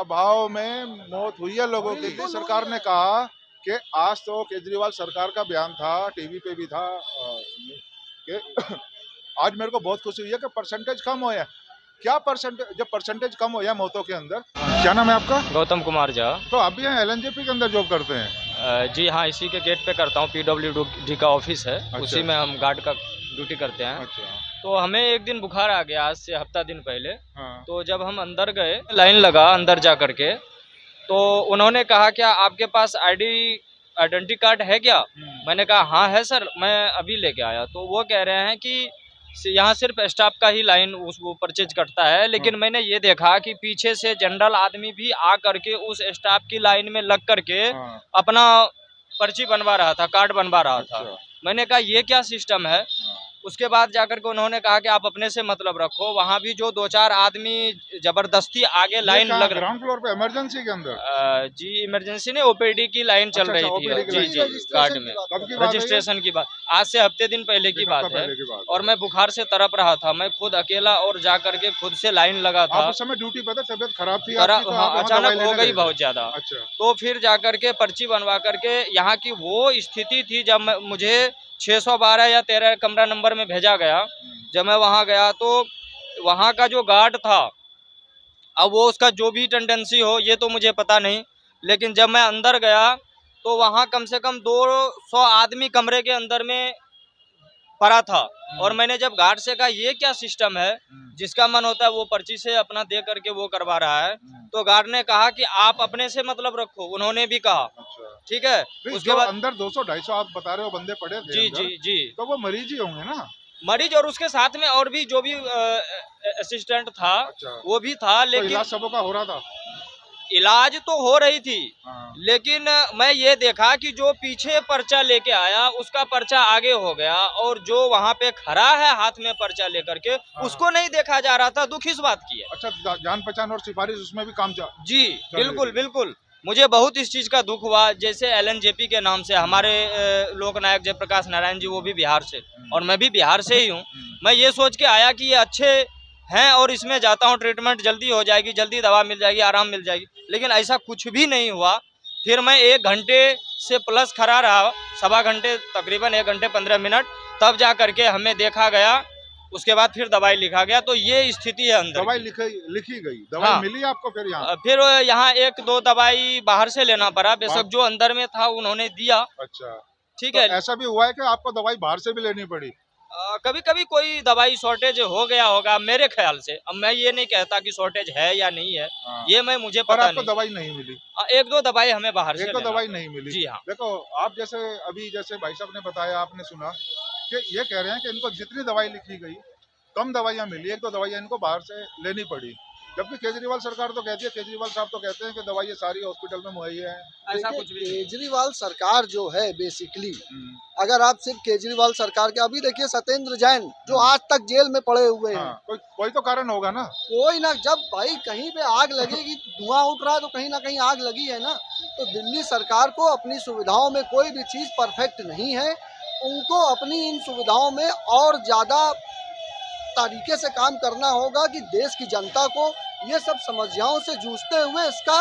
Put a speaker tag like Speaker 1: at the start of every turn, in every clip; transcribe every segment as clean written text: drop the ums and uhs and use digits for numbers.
Speaker 1: अभाव में मौत हुई है लोगों की। सरकार ने कहा कि आज तो केजरीवाल सरकार का बयान था, टीवी पे भी था कि आज मेरे को बहुत खुशी हुई है कि परसेंटेज कम हुआ है। क्या परसेंटेज, जब परसेंटेज कम हो या मौतों के अंदर। क्या नाम है आपका?
Speaker 2: गौतम कुमार झा।
Speaker 1: तो आप भी यहाँ एलएनजेपी के अंदर जॉब करते हैं?
Speaker 2: जी हाँ, इसी के गेट पे करता हूँ। पीडब्ल्यूडी का ऑफिस है।
Speaker 1: अच्छा।
Speaker 2: उसी में हम गार्ड का ड्यूटी करते हैं।
Speaker 1: अच्छा।
Speaker 2: तो हमें एक दिन बुखार आ गया, आज से हफ्ता दिन पहले।
Speaker 1: हाँ।
Speaker 2: तो जब हम अंदर गए, लाइन लगा अंदर जा करके, तो उन्होंने कहा क्या आपके पास आइडेंटिटी कार्ड है क्या? मैंने कहा हाँ है सर, मैं अभी लेके आया। तो वो कह रहे हैं कि यहाँ सिर्फ स्टाफ का ही लाइन वो परचेज कटता है, लेकिन मैंने ये देखा कि पीछे से जनरल आदमी भी आ करके उस स्टाफ की लाइन में लग करके अपना पर्ची बनवा रहा था, कार्ड बनवा रहा था। मैंने कहा ये क्या सिस्टम है? उसके बाद जाकर के उन्होंने कहा कि आप अपने से मतलब रखो। वहाँ भी जो 2-4 आदमी जबरदस्ती आगे लाइन लग
Speaker 1: ग्राउंड फ्लोर पे इमरजेंसी के अंदर?
Speaker 2: जी इमरजेंसी ने ओपीडी की लाइन चल रही थी। जी जी, कार्ड में रजिस्ट्रेशन की बात आज से हफ्ते दिन पहले की बात है। और मैं बुखार से तड़प रहा था, मैं खुद अकेला और जा करके खुद से लाइन लगा था।
Speaker 1: उस समय ड्यूटी पे थे, तबीयत खराब थी?
Speaker 2: हाँ, अचानक हो गई बहुत ज्यादा। तो फिर जा करके पर्ची बनवा करके, यहाँ की वो स्थिति थी जब मुझे 612 या 13 कमरा नंबर में भेजा गया। जब मैं वहाँ गया तो वहाँ का जो गार्ड था, अब वो उसका जो भी टेंडेंसी हो ये तो मुझे पता नहीं, लेकिन जब मैं अंदर गया तो वहाँ कम से कम 200 आदमी कमरे के अंदर में पड़ा था। और मैंने जब गार्ड से कहा ये क्या सिस्टम है, जिसका मन होता है वो पर्ची से अपना दे करके वो करवा रहा है, तो गार्ड ने कहा कि आप अपने से मतलब रखो। उन्होंने भी कहा ठीक है। उसके बाद अंदर
Speaker 1: 200-250 आप बता रहे हो बंदे पड़े थे?
Speaker 2: जी जी जी।
Speaker 1: तो वो मरीज ही होंगे ना?
Speaker 2: मरीज, और उसके साथ में और भी जो भी असिस्टेंट था वो भी था। लेकिन
Speaker 1: तो इलाज सबों का हो रहा था?
Speaker 2: इलाज तो हो रही थी, लेकिन मैं ये देखा कि जो पीछे पर्चा लेके आया उसका पर्चा आगे हो गया, और जो वहाँ पे खड़ा है हाथ में पर्चा लेकर के उसको नहीं देखा जा रहा था। दुख इस बात की है।
Speaker 1: अच्छा, जान पहचान और सिफारिश उसमें भी काम
Speaker 2: जी बिल्कुल बिल्कुल। मुझे बहुत इस चीज का दुख हुआ। जैसे एलएनजेपी के नाम से हमारे लोकनायक जयप्रकाश नारायण जी, वो भी बिहार से, और मैं भी बिहार से ही हूँ। मैं ये सोच के आया कि ये अच्छे हैं और इसमें जाता हूँ, ट्रीटमेंट जल्दी हो जाएगी, जल्दी दवा मिल जाएगी, आराम मिल जाएगी, लेकिन ऐसा कुछ भी नहीं हुआ। फिर मैं 1 घंटे से प्लस खड़ा रहा, 1.25 घंटे, तकरीबन 1 घंटे 15 मिनट, तब जा करके हमें देखा गया। उसके बाद फिर दवाई लिखा गया। तो ये स्थिति है अंदर।
Speaker 1: दवाई लिखी गई? दवाई मिली आपको फिर
Speaker 2: यहाँ 1-2 दवाई बाहर से लेना पड़ा, बेशक जो अंदर में था उन्होंने दिया।
Speaker 1: अच्छा
Speaker 2: ठीक है।
Speaker 1: ऐसा भी हुआ है कि आपको दवाई बाहर से भी लेनी पड़ी?
Speaker 2: कभी कभी कोई दवाई शॉर्टेज हो गया होगा मेरे ख्याल से। अब मैं ये नहीं कहता कि शॉर्टेज है या नहीं है, ये मुझे पता नहीं।
Speaker 1: दवाई नहीं मिली?
Speaker 2: 1-2 दवाई हमें बाहर से
Speaker 1: दवाई नहीं मिली? जी हाँ। देखो, आप जैसे भाई साहब ने बताया, आपने सुना कि ये कह रहे हैं कि इनको जितनी दवाई लिखी गई कम दवाइयाँ मिली, 1-2 दवाइयाँ इनको बाहर से लेनी पड़ी। जबकि केजरीवाल सरकार तो कहती है, केजरीवाल साहब तो कहते हैं कि दवाइयाँ सारी हॉस्पिटल में मुहैया है।
Speaker 3: ऐसा कुछ भी केजरीवाल सरकार जो है बेसिकली, अगर आप सिर्फ केजरीवाल सरकार के, अभी देखिए सत्येंद्र जैन जो आज तक जेल में पड़े हुए हैं।
Speaker 1: कोई तो कारण होगा ना?
Speaker 3: कोई ना, जब भाई कहीं पे आग लगेगी, धुआं उठ रहा है, तो कहीं ना कहीं आग लगी है ना। तो दिल्ली सरकार को अपनी सुविधाओं में कोई भी चीज परफेक्ट नहीं है, उनको अपनी इन सुविधाओं में और ज्यादा तरीके से काम करना होगा कि देश की जनता को ये सब समस्याओं से जूझते हुए इसका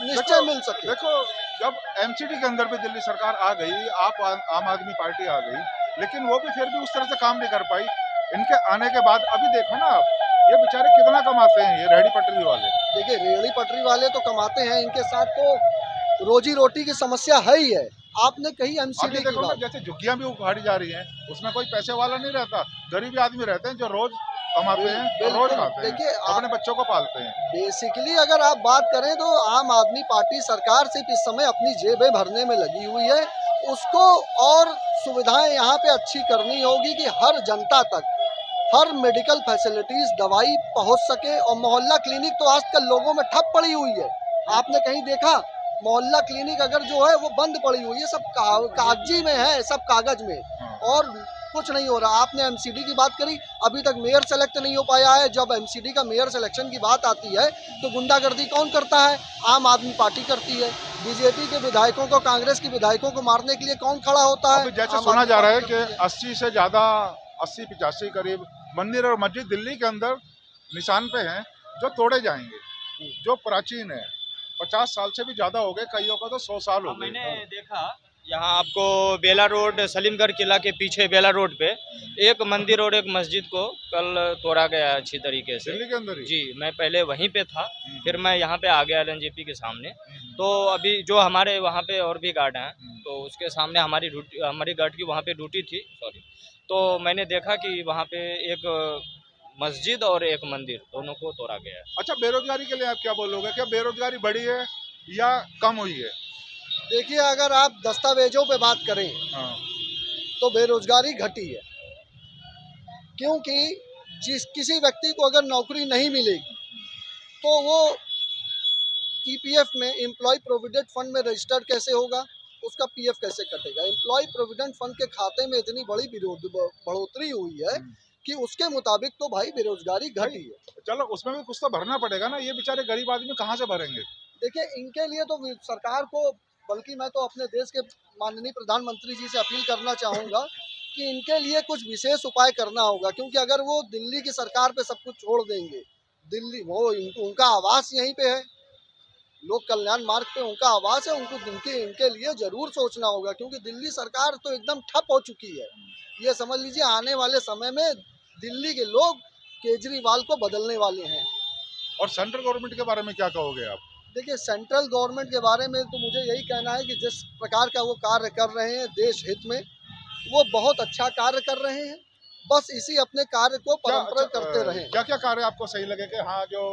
Speaker 3: निश्चय मिल सके।
Speaker 1: देखो, जब एमसीडी के अंदर भी दिल्ली सरकार आ गई, आप आम आदमी पार्टी आ गई, लेकिन वो भी फिर भी उस तरह से काम नहीं कर पाई। इनके आने के बाद अभी देखो ना आप, ये बेचारे कितना कमाते हैं, ये रेहड़ी पटरी वाले।
Speaker 3: देखिए, रेहड़ी पटरी वाले तो कमाते हैं, इनके साथ तो रोजी रोटी की समस्या है ही है। आपने कही एमसीडी की बात,
Speaker 1: जैसे झुग्गियां भी उखाड़ी जा रही हैं, उसमें कोई पैसे वाला नहीं रहता, गरीब आदमी रहते हैं जो रोज कमाते हैं, रोज खाते हैं, देखिए अपने बच्चों को पालते हैं।
Speaker 3: बेसिकली अगर आप बात करें तो आम आदमी पार्टी सरकार सिर्फ इस समय अपनी जेबें भरने में लगी हुई है। उसको और सुविधाएं यहाँ पे अच्छी करनी होगी कि हर जनता तक हर मेडिकल फैसिलिटीज, दवाई पहुँच सके। और मोहल्ला क्लिनिक तो आजकल लोगों में ठप पड़ी हुई है। आपने कहीं देखा मोहल्ला क्लिनिक अगर जो है वो बंद पड़ी हुई है, सब कागजी में है, सब कागज में, और कुछ नहीं हो रहा। आपने एमसीडी की बात करी, अभी तक मेयर सेलेक्ट नहीं हो पाया है। जब एमसीडी का मेयर सिलेक्शन की बात आती है तो गुंडागर्दी कौन करता है? आम आदमी पार्टी करती है। बीजेपी के विधायकों को, कांग्रेस के विधायकों को मारने के लिए कौन खड़ा होता है?
Speaker 1: जैसे सुना जा रहा है कि 80 से ज्यादा, 80-85 करीब मंदिर और मस्जिद दिल्ली के अंदर निशान पे हैं जो तोड़े जाएंगे। जो प्राचीन है, 50 साल से भी ज्यादा हो गए, कईयों का तो 100 साल हो गए।
Speaker 2: मैंने देखा यहाँ आपको बेला रोड, सलीमगढ़ किला के पीछे बेला रोड पे एक मंदिर और एक मस्जिद को कल तोड़ा गया अच्छी तरीके से।
Speaker 1: दिल्ली के अंदर ही?
Speaker 2: जी, मैं पहले वहीं पे था, फिर मैं यहाँ पे आ गया LNJP के सामने। तो अभी जो हमारे वहाँ पे और भी गार्ड हैं, तो उसके सामने हमारी गार्ड की वहाँ पे ड्यूटी थी, सॉरी। तो मैंने देखा कि वहाँ पे एक मस्जिद और एक मंदिर दोनों को तोड़ा गया है।
Speaker 1: अच्छा, बेरोजगारी के लिए आप क्या बोलोगे? क्या बेरोजगारी बढ़ी है या कम हुई है?
Speaker 3: देखिए, अगर आप दस्तावेजों पे बात करें
Speaker 1: हाँ।
Speaker 3: तो बेरोजगारी घटी है, क्योंकि किसी व्यक्ति को अगर नौकरी नहीं मिलेगी तो वो EPF में, एम्प्लॉय प्रोविडेंट फंड में रजिस्टर्ड कैसे होगा, उसका PF कैसे कटेगा। एम्प्लॉय प्रोविडेंट फंड के खाते में इतनी बड़ी बढ़ोतरी हुई है कि उसके मुताबिक तो भाई बेरोजगारी घटी है।
Speaker 1: चलो, उसमें भी कुछ तो भरना पड़ेगा ना, ये बेचारे गरीब आदमी कहाँ से भरेंगे?
Speaker 3: देखिए, इनके लिए तो सरकार को, बल्कि मैं तो अपने देश के माननीय प्रधानमंत्री जी से अपील करना चाहूँगा कि इनके लिए कुछ विशेष उपाय करना होगा, क्योंकि अगर वो दिल्ली की सरकार पे सब कुछ छोड़ देंगे, दिल्ली वो उनका आवास यहीं पे है, लोक कल्याण मार्ग पे उनका आवास है, उनको इनके लिए जरूर सोचना होगा, क्योंकि दिल्ली सरकार तो एकदम ठप हो चुकी है। ये समझ लीजिए आने वाले समय में दिल्ली के लोग केजरीवाल को बदलने वाले हैं।
Speaker 1: और सेंट्रल गवर्नमेंट के बारे में क्या कहोगे आप?
Speaker 3: देखिए, सेंट्रल गवर्नमेंट के बारे में तो मुझे यही कहना है कि जिस प्रकार का वो कार्य कर रहे हैं देश हित में, वो बहुत अच्छा कार्य कर रहे हैं। बस इसी अपने कार्य को परंपरा करते रहें।
Speaker 1: क्या क्या कार्य आपको सही लगे कि हाँ, जो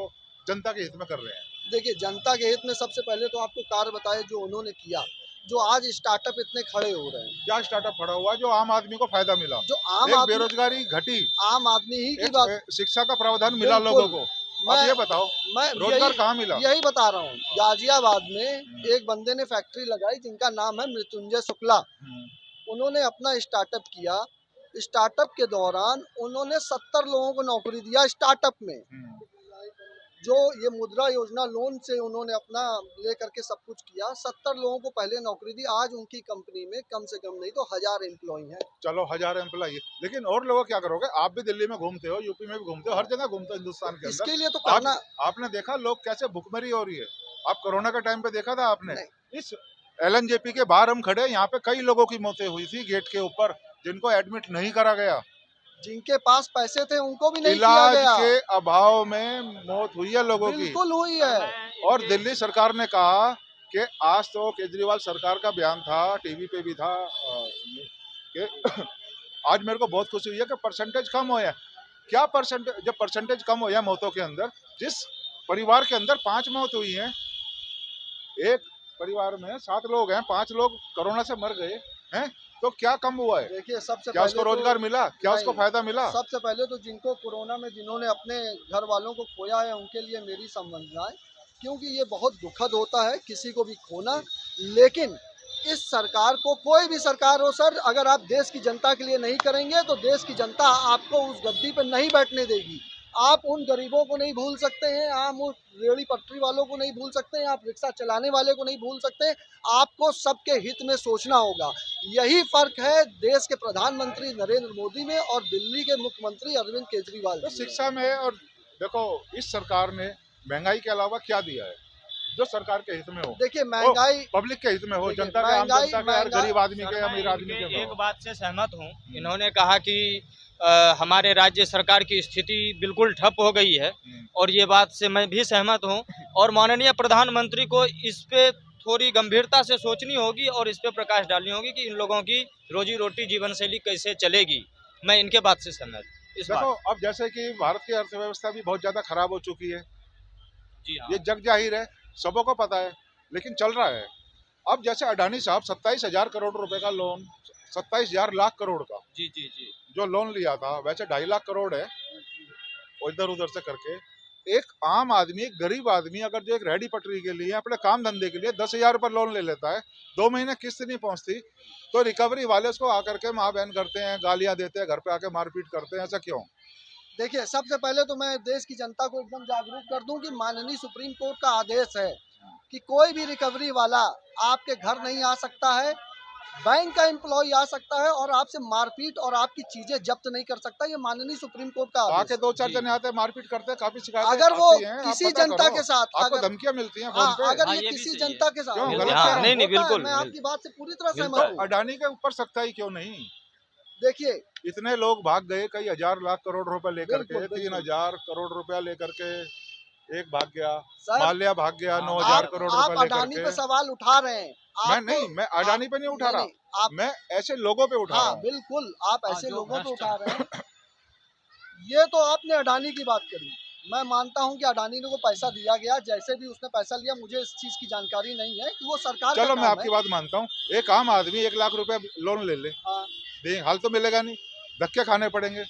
Speaker 1: जनता के हित में कर रहे हैं?
Speaker 3: देखिए, जनता के हित में सबसे पहले तो आपको कार्य बताए जो उन्होंने किया, जो आज स्टार्टअप इतने खड़े हो रहे हैं।
Speaker 1: क्या स्टार्टअप खड़ा हुआ जो आम आदमी को फायदा मिला?
Speaker 3: जो आम आदमी,
Speaker 1: बेरोजगारी घटी,
Speaker 3: आम आदमी ही की बात,
Speaker 1: शिक्षा का प्रावधान मिला लोगों को। आप ये बताओ,
Speaker 3: मैं
Speaker 1: रोजगार कहाँ मिला?
Speaker 3: यही बता रहा हूँ। गाजियाबाद में एक बंदे ने फैक्ट्री लगाई जिनका नाम है मृत्युंजय शुक्ला। उन्होंने अपना स्टार्टअप किया। स्टार्टअप के दौरान उन्होंने 70 लोगों को नौकरी दिया स्टार्टअप में। जो ये मुद्रा योजना लोन से उन्होंने अपना ले करके सब कुछ किया। 70 लोगों को पहले नौकरी दी। आज उनकी कंपनी में कम से कम नहीं तो 1000 एम्प्लॉय हैं।
Speaker 1: चलो, 1000 एम्प्लॉय, लेकिन और लोगों क्या करोगे? आप भी दिल्ली में घूमते हो, यूपी में भी घूमते हो, हर जगह घूमते हो हिंदुस्तान के अंदर।
Speaker 3: इसके लिए तो करना,
Speaker 1: आपने देखा लोग कैसे भुखमरी हो रही है? आप कोरोना के टाइम पे देखा था आपने? इस LNJP के बाहर हम खड़े, यहाँ पे कई लोगों की मौतें हुई थी गेट के ऊपर, जिनको एडमिट नहीं करा गया।
Speaker 3: जिनके पास पैसे थे उनको भी नहीं
Speaker 1: इलाज
Speaker 3: किया गया।
Speaker 1: के अभाव में मौत हुई है लोगों की।
Speaker 3: बिल्कुल हुई है।
Speaker 1: और दिल्ली सरकार ने कहा कि आज तो केजरीवाल सरकार का बयान था, टीवी पे भी था, कि आज मेरे को बहुत खुशी हुई है कि परसेंटेज कम हुआ है। क्या परसेंटेज? जब परसेंटेज कम हुआ मौतों के अंदर, जिस परिवार के अंदर 5 मौत हुई है, एक परिवार में 7 लोग हैं, 5 लोग कोरोना से मर गए हैं, तो क्या कम हुआ है?
Speaker 3: देखिए, सबसे
Speaker 1: क्या उसको रोजगार मिला? क्या उसको फायदा मिला?
Speaker 3: सबसे पहले तो जिनको कोरोना में जिन्होंने अपने घर वालों को खोया है उनके लिए मेरी संवेदनाएं, क्योंकि ये बहुत दुखद होता है किसी को भी खोना। लेकिन इस सरकार को, कोई भी सरकार हो सर, अगर आप देश की जनता के लिए नहीं करेंगे तो देश की जनता आपको उस गद्दी पर नहीं बैठने देगी। आप उन गरीबों को नहीं भूल सकते हैं, आप उस रेहड़ी पटरी वालों को नहीं भूल सकते हैं, आप रिक्शा चलाने वाले को नहीं भूल सकते। आपको सबके हित में सोचना होगा। यही फर्क है देश के प्रधानमंत्री नरेंद्र मोदी में और दिल्ली के मुख्यमंत्री अरविंद केजरीवाल।
Speaker 1: तो शिक्षा में, और देखो इस सरकार ने महंगाई के अलावा क्या दिया है जो सरकार के हित में हो?
Speaker 3: देखिए, महंगाई
Speaker 1: पब्लिक के हित में हो, जनता के, आम जनता के, हर गरीब आदमी के, अमीर आदमी के।
Speaker 2: एक बात से सहमत हूँ। इन्होंने कहा कि हमारे राज्य सरकार की स्थिति बिल्कुल ठप हो गई है, और ये बात से मैं भी सहमत हूँ। और माननीय प्रधानमंत्री को इस पे थोड़ी गंभीरता से सोचनी होगी और इस पे प्रकाश डालनी होगी कि इन लोगों की रोजी रोटी, जीवन शैली कैसे चलेगी। मैं इनके बात से सहमत हूँ।
Speaker 1: देखो, अब जैसे कि भारत की अर्थव्यवस्था भी बहुत ज्यादा खराब हो चुकी है।
Speaker 2: जी हाँ,
Speaker 1: ये जग जाहिर है, सबों को पता है, लेकिन चल रहा है। अब जैसे अडानी साहब 27,000 करोड़ रुपए का लोन, 27,000 लाख करोड़ का
Speaker 2: जी जी जी,
Speaker 1: जो लोन लिया था, वैसे 2.5 लाख करोड़ है, और इधर उधर से करके एक आम आदमी, एक गरीब आदमी अगर जो एक रेहड़ी पटरी के लिए, अपने काम धंधे के लिए 10,000 रुपये लोन ले लेता है, 2 महीने किस्त नहीं पहुंचती, तो रिकवरी वाले उसको आकर के माँ बहन करते हैं, गालियां देते हैं, घर पे आके मारपीट करते हैं। ऐसा क्यों?
Speaker 3: देखिए, सबसे पहले तो मैं देश की जनता को एकदम जागरूक कर दूं कि माननीय सुप्रीम कोर्ट का आदेश है कि कोई भी रिकवरी वाला आपके घर नहीं आ सकता है। बैंक का एम्प्लॉय आ सकता है और आपसे मारपीट और आपकी चीजें जब्त नहीं कर सकता। ये माननीय सुप्रीम कोर्ट का आदेश
Speaker 1: आके
Speaker 3: है।
Speaker 1: 2-4 जने आते हैं, मारपीट करते हैं, काफी शिकायतें
Speaker 3: अगर वो
Speaker 1: आती हैं, आप
Speaker 3: किसी
Speaker 1: पता
Speaker 3: जनता
Speaker 1: करो।
Speaker 3: के साथ
Speaker 1: आपको
Speaker 3: अगर
Speaker 1: धमकियां मिलती हैं
Speaker 3: हाँ,
Speaker 1: फोन पे।
Speaker 3: अगर
Speaker 2: हाँ,
Speaker 3: ये
Speaker 2: ये भी
Speaker 3: किसी
Speaker 2: सही है।
Speaker 3: जनता के साथ
Speaker 1: क्यों?
Speaker 3: होता
Speaker 1: गलत
Speaker 3: है,
Speaker 1: कह रहा हूं?
Speaker 2: नहीं, नहीं,
Speaker 3: होता है,
Speaker 2: बिल्कुल,
Speaker 3: मैं आपकी बात से पूरी तरह
Speaker 2: बिल्कुल।
Speaker 3: सहमत हूँ।
Speaker 1: अडानी के ऊपर सख्ताई क्यों नहीं?
Speaker 3: देखिए,
Speaker 1: इतने लोग भाग गए, कई हजार लाख करोड़ रुपए लेकर के,
Speaker 3: बिल्कुल, बिल्कुल।
Speaker 1: 3000 करोड़ रुपया लेकर के एक भाग गया,
Speaker 3: सर,
Speaker 1: माल्या भाग गया
Speaker 2: हाँ,
Speaker 1: 9000
Speaker 3: आप
Speaker 1: करोड़
Speaker 3: आप
Speaker 1: रुपए लेकर
Speaker 3: अडानी
Speaker 1: के।
Speaker 3: पे सवाल उठा रहे हैं।
Speaker 1: मैं
Speaker 3: आपको
Speaker 1: नहीं, मैं अडानी पे नहीं उठा रहा,
Speaker 3: आप
Speaker 1: मैं ऐसे लोगों पे उठा रहा
Speaker 3: हाँ,
Speaker 1: हूँ।
Speaker 3: बिल्कुल, आप
Speaker 2: हाँ,
Speaker 3: ऐसे
Speaker 2: जो
Speaker 3: लोगों पे
Speaker 2: भ्रष्ट
Speaker 3: उठा रहे हैं। ये तो आपने अडानी की बात करी। मैं मानता हूं कि अडानी को पैसा दिया गया, जैसे भी उसने पैसा लिया, मुझे इस चीज की जानकारी नहीं है कि वो सरकार का
Speaker 1: चलो मैं
Speaker 3: काम
Speaker 1: आपकी
Speaker 3: है।
Speaker 1: बात मानता हूँ, एक आम आदमी 1 लाख रुपए लोन ले ले,
Speaker 3: हाँ,
Speaker 1: दे हाल तो मिलेगा नहीं, धक्के खाने पड़ेंगे।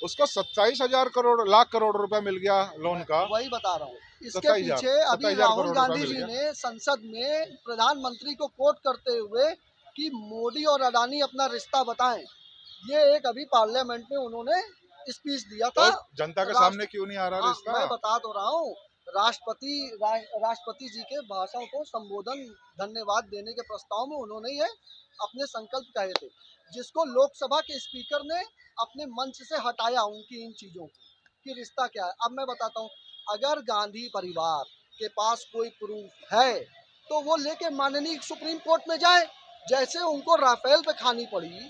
Speaker 1: उसको 27,000 लाख करोड़ रुपया मिल गया लोन का।
Speaker 3: वही बता रहा हूँ। इसके
Speaker 1: 27,000
Speaker 3: पीछे अभी
Speaker 1: 27,000
Speaker 3: राहुल
Speaker 1: करोड़
Speaker 3: गांधी
Speaker 1: रुपया
Speaker 3: जी
Speaker 1: मिल गया।
Speaker 3: ने संसद में प्रधानमंत्री को कोट करते हुए कि मोदी और अडानी अपना रिश्ता बताएं, ये एक अभी पार्लियामेंट में उन्होंने स्पीच दिया
Speaker 1: तो
Speaker 3: था।
Speaker 1: जनता के
Speaker 3: राष्ट्र-
Speaker 1: सामने क्यों नहीं आ रहा
Speaker 3: हाँ,
Speaker 1: रिश्ता?
Speaker 3: मैं बता तो रहा हूँ। राष्ट्रपति जी के भाषण को संबोधन धन्यवाद देने के प्रस्ताव में उन्होंने ये अपने संकल्प कहे थे, जिसको लोकसभा के स्पीकर ने अपने मंच से हटाया उनकी इन चीजों को कि रिश्ता क्या है। अब मैं बताता हूँ, अगर गांधी परिवार के पास कोई प्रूफ है तो वो लेके माननीय सुप्रीम कोर्ट में जाए। जैसे उनको राफेल पे खानी पड़ी,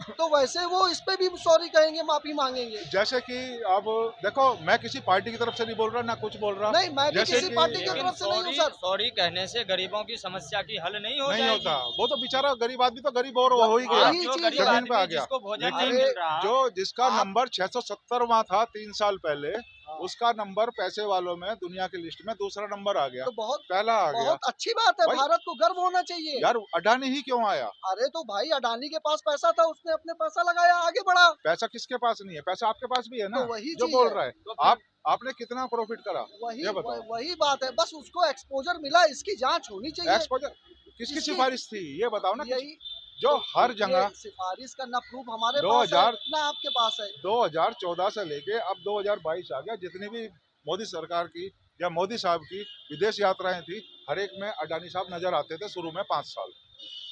Speaker 3: तो वैसे वो इस पे भी सॉरी कहेंगे, माफी मांगेंगे।
Speaker 1: जैसे कि अब देखो, मैं किसी पार्टी की तरफ से नहीं बोल रहा, ना कुछ बोल रहा।
Speaker 3: नहीं, मैं भी
Speaker 1: जैसे
Speaker 3: किसी
Speaker 1: कि
Speaker 3: पार्टी की
Speaker 2: लेकिन
Speaker 3: तरफ से नहीं हूँ सर।
Speaker 2: सॉरी कहने से गरीबों की समस्या की हल नहीं हो
Speaker 1: नहीं
Speaker 2: जाएगी।
Speaker 1: होता, वो तो बेचारा गरीब आदमी तो गरीब और हो ही
Speaker 3: हाँ,
Speaker 1: गया,
Speaker 3: यही
Speaker 2: जो
Speaker 3: चीज़
Speaker 2: गरीब
Speaker 3: है।
Speaker 1: जमीन पे आ
Speaker 2: आदमी
Speaker 1: गया।
Speaker 2: जिसको भोजन
Speaker 1: लेकिन
Speaker 2: नहीं मिल रहा,
Speaker 1: जो जिसका
Speaker 3: आप-
Speaker 1: नंबर 670वां था 3 साल पहले,
Speaker 3: हाँ।
Speaker 1: उसका नंबर पैसे वालों में दुनिया की लिस्ट में दूसरा नंबर आ गया,
Speaker 3: तो बहुत
Speaker 1: पहला आ गया।
Speaker 3: बहुत अच्छी बात है,
Speaker 1: भाई-
Speaker 3: भारत को गर्व होना चाहिए।
Speaker 1: यार अडानी ही क्यों आया?
Speaker 3: अरे तो भाई अडानी के पास पैसा था, उसने अपने पैसा लगाया, आगे बढ़ा।
Speaker 1: पैसा किसके पास नहीं है? पैसा आपके पास भी है ना,
Speaker 3: तो वही
Speaker 1: जो
Speaker 3: चीज़
Speaker 1: बोल
Speaker 3: है।
Speaker 1: रहा है।
Speaker 2: तो फिर-
Speaker 1: आपने कितना प्रॉफिट करा? ये बताओ।
Speaker 3: वही बात है, बस उसको एक्सपोजर मिला, इसकी जांच होनी चाहिए।
Speaker 1: एक्सपोजर किसकी
Speaker 3: इसकी-
Speaker 1: सिफारिश थी, ये बताओ ना।
Speaker 3: यही
Speaker 1: जो
Speaker 3: तो
Speaker 1: हर
Speaker 3: ये
Speaker 1: जगह
Speaker 3: सिफारिश का ना प्रूफ हमारे
Speaker 1: 2000
Speaker 3: पास है ना आपके पास है।
Speaker 1: 2014 से लेके अब 2022 आ गया, जितनी भी मोदी सरकार की या मोदी साहब की विदेश यात्राएं थी, हर एक में अडानी साहब नजर आते थे। शुरू में 5 साल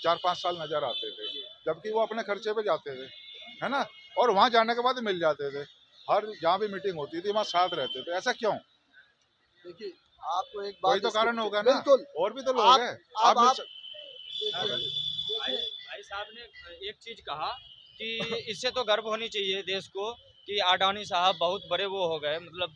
Speaker 1: 4-5 साल नजर आते थे, जबकि वो अपने खर्चे पे जाते थे, है ना, और वहां जाने के बाद मिल जाते थे। हर जहाँ भी मीटिंग होती थी वहाँ साथ रहते थे। ऐसा क्यों?
Speaker 3: देखिए, आपको एक बात
Speaker 1: कोई तो कारण होगा ना,
Speaker 3: बिल्कुल।
Speaker 1: और भी तो लोग हैं। आप
Speaker 3: आप
Speaker 2: भाई भाई साहब ने एक चीज कहा कि इससे तो गर्व होनी चाहिए देश को कि अडानी साहब बहुत बड़े वो हो गए, मतलब।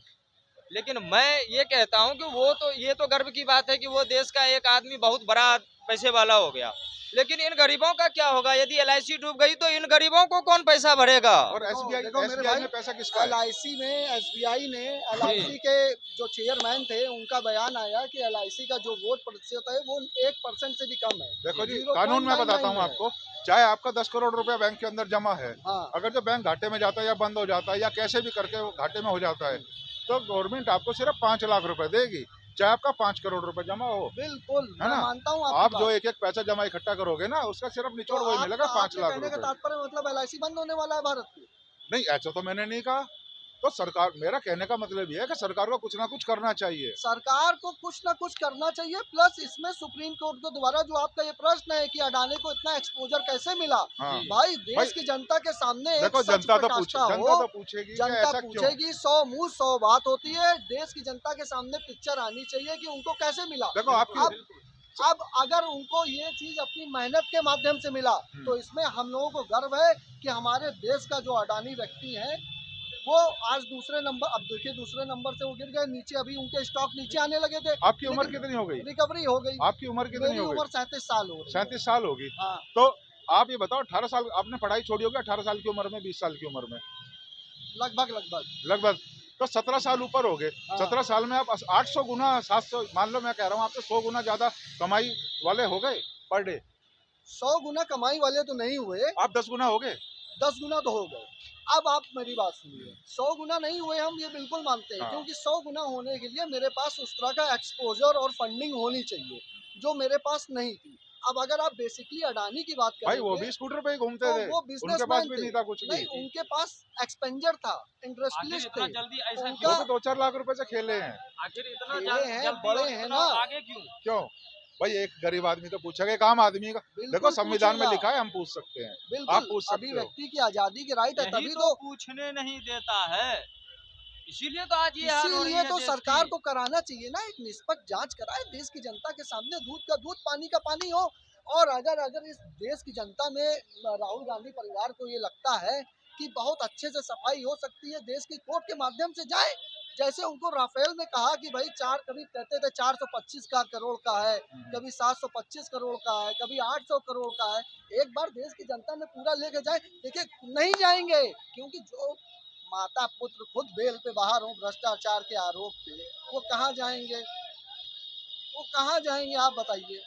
Speaker 2: लेकिन मैं ये कहता हूँ कि वो तो ये तो गर्व की बात है कि वो देश का एक आदमी बहुत बड़ा पैसे वाला हो गया, लेकिन इन गरीबों का क्या होगा? यदि LIC डूब गई तो इन गरीबों को कौन पैसा भरेगा?
Speaker 1: और
Speaker 3: देखो मेरे
Speaker 1: SBI
Speaker 3: भाई,
Speaker 1: में पैसा किसका है?
Speaker 3: LIC में SBI ने LIC के जो चेयरमैन थे, उनका बयान आया कि LIC का जो वोट प्रतिशत है वो 1% से भी कम है।
Speaker 1: देखो जी,
Speaker 3: 0.99
Speaker 1: कानून में बताता हूँ
Speaker 3: है।
Speaker 1: आपको। चाहे आपका 10 करोड़ रुपया बैंक के अंदर जमा है,
Speaker 3: हाँ,
Speaker 1: अगर जो बैंक घाटे में जाता है या बंद हो जाता है या कैसे भी करके वो घाटे में हो जाता है, तो गवर्नमेंट आपको सिर्फ 5 लाख रुपए देगी, चाहे आपका 5 करोड़ रुपए जमा हो।
Speaker 3: बिल्कुल,
Speaker 1: है
Speaker 3: मैं
Speaker 1: ना?
Speaker 3: मानता हूँ
Speaker 1: आप
Speaker 3: आपकी
Speaker 1: जो
Speaker 3: बात।
Speaker 1: एक पैसा जमा इकट्ठा करोगे ना, उसका सिर्फ निचोड़
Speaker 3: तो
Speaker 1: वही मिलेगा, 5
Speaker 3: आपके
Speaker 1: लाख
Speaker 3: कहने का
Speaker 1: रुपए।
Speaker 3: तात्पर्य मतलब LIC बंद होने वाला है भारत में?
Speaker 1: नहीं, ऐसा तो मैंने नहीं कहा। तो सरकार, मेरा कहने का मतलब ये है कि सरकार को कुछ ना कुछ करना चाहिए।
Speaker 3: सरकार को कुछ ना कुछ करना चाहिए, प्लस इसमें सुप्रीम कोर्ट के द्वारा जो आपका ये प्रश्न है कि अडानी को इतना एक्सपोजर कैसे मिला,
Speaker 1: हाँ।
Speaker 3: भाई देश
Speaker 1: भाई,
Speaker 3: की जनता के सामने एक
Speaker 1: देखो,
Speaker 3: सच
Speaker 1: जनता तो
Speaker 3: प्रकाष्ठा हो,
Speaker 1: पूछेगी कि
Speaker 3: जनता
Speaker 1: ऐसा क्यों?
Speaker 3: पूछेगी, 100 मुंह 100 बात होती है। देश की जनता के सामने पिक्चर आनी चाहिए कि उनको कैसे मिला।
Speaker 1: देखो आपकी
Speaker 3: अब अगर उनको ये चीज अपनी मेहनत के माध्यम से मिला, तो इसमें हम लोगों को गर्व है कि हमारे देश का जो अडानी व्यक्ति है वो आज दूसरे नंबर, अब देखिए दूसरे नंबर से वो गिर गए नीचे, अभी उनके स्टॉक नीचे आने लगे थे।
Speaker 1: आपकी उम्र कितनी हो गई?
Speaker 3: रिकवरी हो गई।
Speaker 1: आपकी उम्र कितनी
Speaker 3: मेरी
Speaker 1: हो गई?
Speaker 3: उम्र 37 साल हो रही है।
Speaker 1: 37 साल होगी।
Speaker 3: हाँ,
Speaker 1: तो आप ये बताओ, 18 साल आपने पढ़ाई छोड़ी होगी 18 साल की उम्र में, 20 साल की उम्र में
Speaker 3: लगभग।
Speaker 1: तो 17 साल ऊपर हो गए।
Speaker 3: हाँ।
Speaker 1: 17 साल में आप 800 गुना 700, मान लो, मैं कह रहा हूँ आपसे 100 गुना ज्यादा कमाई वाले हो गए पर डे।
Speaker 3: 100 गुना कमाई वाले तो नहीं हुए,
Speaker 1: आप 10 गुना हो गए।
Speaker 3: 10 गुना तो हो गए। अब आप मेरी बात सुनिए, 100 गुना नहीं हुए हम ये बिल्कुल मानते हैं,
Speaker 1: हाँ।
Speaker 3: क्योंकि 100 गुना होने के लिए मेरे पास उस तरह का एक्सपोजर और फंडिंग होनी चाहिए, जो मेरे पास नहीं थी। अब अगर आप बेसिकली अडानी की बात
Speaker 1: भाई
Speaker 3: करेंगे,
Speaker 1: वो भी स्कूटर पे ही घूमते
Speaker 3: तो
Speaker 1: थे,
Speaker 3: वो
Speaker 1: उनके पास
Speaker 3: बिजनेसमैन
Speaker 1: भी
Speaker 3: थे।
Speaker 1: नहीं था कुछ भी।
Speaker 3: नहीं, उनके पास एक्सपेंजर था,
Speaker 2: आखिर
Speaker 3: इंडस्ट्रियलिस्ट
Speaker 2: इतना
Speaker 3: थे,
Speaker 2: जल्दी ऐसा
Speaker 3: उनका-
Speaker 1: वो भी 2-4 लाख रुपए से खेले हैं।
Speaker 2: आखिर इतना
Speaker 3: खेले हैं,
Speaker 2: जल्दी
Speaker 3: बड़े
Speaker 2: और
Speaker 3: हैं
Speaker 2: इतना
Speaker 3: ना।
Speaker 2: आगे क्यों?
Speaker 1: क्यों? भाई एक गरीब आदमी तो पूछेगा, एक आम आदमी का देखो
Speaker 3: बिल्कुल
Speaker 1: संविधान में
Speaker 3: पूछेगा।
Speaker 1: लिखा है, हम पूछ सकते हैं, आप
Speaker 3: बिल्कुल
Speaker 1: पूछ सकते हो।
Speaker 3: अभिव्यक्ति की आजादी की राइट है,
Speaker 2: यही
Speaker 3: तभी
Speaker 2: तो
Speaker 3: तो
Speaker 2: पूछने नहीं देता है, इसीलिए तो आज ये हाल हो रही
Speaker 3: इसीलिए
Speaker 2: है
Speaker 3: तो
Speaker 2: देश
Speaker 3: सरकार
Speaker 2: की।
Speaker 3: को कराना चाहिए ना, एक निष्पक्ष जांच कराए देश की जनता के सामने, दूध का दूध पानी का पानी हो। और अगर अगर इस देश की जनता में राहुल गांधी परिवार को ये लगता है कि बहुत अच्छे से सफाई हो सकती है, देश की कोर्ट के माध्यम से जाए, जैसे उनको राफेल में कहा कि भाई चार, कभी कहते थे 425 का करोड़ का है, कभी 725 करोड़ का है, कभी 800 करोड़ का है। एक बार देश की जनता में पूरा लेके जाए। देखिए नहीं जाएंगे, क्योंकि जो माता पुत्र खुद बेल पे बाहर हो भ्रष्टाचार के आरोप पे, वो कहाँ जाएंगे, वो कहाँ जाएंगे, आप बताइए।